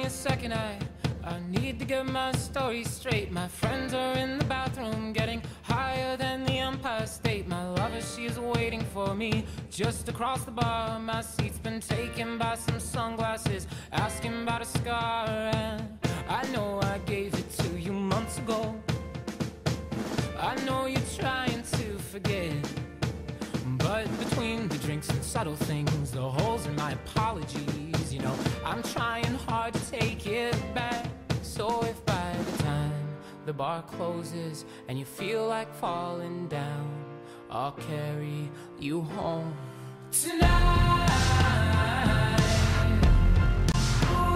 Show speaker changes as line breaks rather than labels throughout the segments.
a second, I need to get my story straight. My friends are in the bathroom getting higher than the Empire State. My lover, she is waiting for me just across the bar. My seat's been taken by some sunglasses, asking about a scar. And I know I gave it to you months ago. I know you're trying to forget, but between the drinks and subtle things, the holes in my apologies, you know, I'm trying hard to take it back. So if by the time the bar closes and you feel like falling down, I'll carry you home tonight.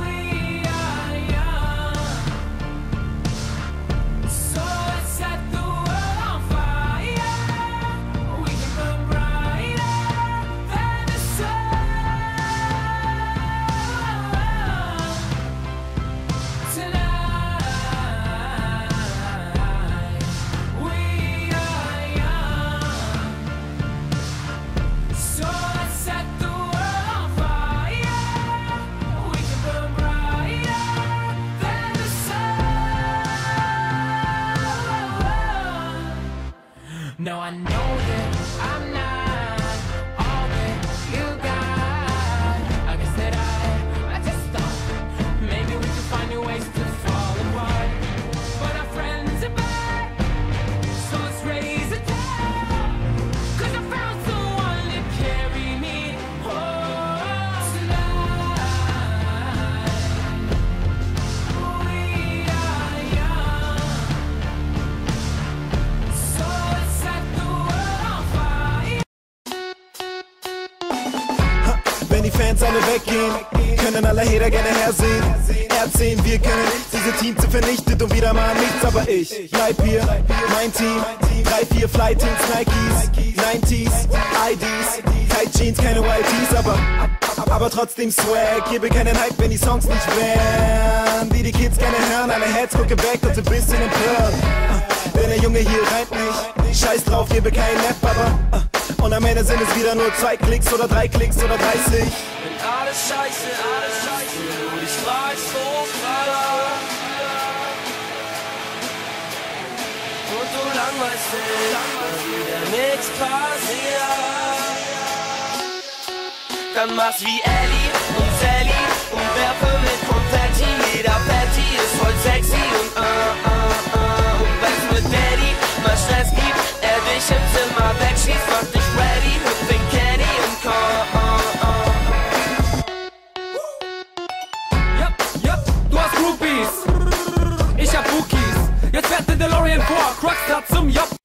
We are young, so let's set the world on fire. We can burn brighter than the sun tonight. We are young, so let's set the world on fire. We can burn brighter than the sun. Now I know that I'm not all that you got. I guess that I just thought maybe we could find new ways to fall apart. But our friends are back, so let's raise it down. 'Cause I found someone to carry me home tonight. We are young, so let's set the world on fire.
Wenn die Fans alle weggehen, können alle Hater gerne hersehen. Erzählen, wir können diese Teams sind vernichtet und wieder mal nichts, aber ich bleib hier, mein Team, 3, 4 Fly-Teams, Nikes, 90s, IDs, Tight Jeans, keine YTs, aber trotzdem Swag, gebe keinen Hype, wenn die Songs nicht wären, die Kids gerne hören, alle Heads gucken weg und ein bisschen empört, denn der Junge hier reimt nicht, scheiß drauf, gebe keinen Nap, aber und am Ende sind es wieder nur 2 Klicks oder 3 Klicks oder 30.
Wenn alles scheiße, du dich fragst, wo gerade und du langweilst dich, weil wieder nichts passiert, dann mach's wie Ellie und Sally und werfe mit Konfetti. Jeder Patty ist voll sexy und und wenn's mit Daddy mal Stress gibt, er dich im Zimmer wegschießt, mach dich ready, hüpf den Caddy und komm.
Yup, du hast Groupies, ich hab Bookies. Jetzt fährt der DeLorean vor, Crocs zum Job.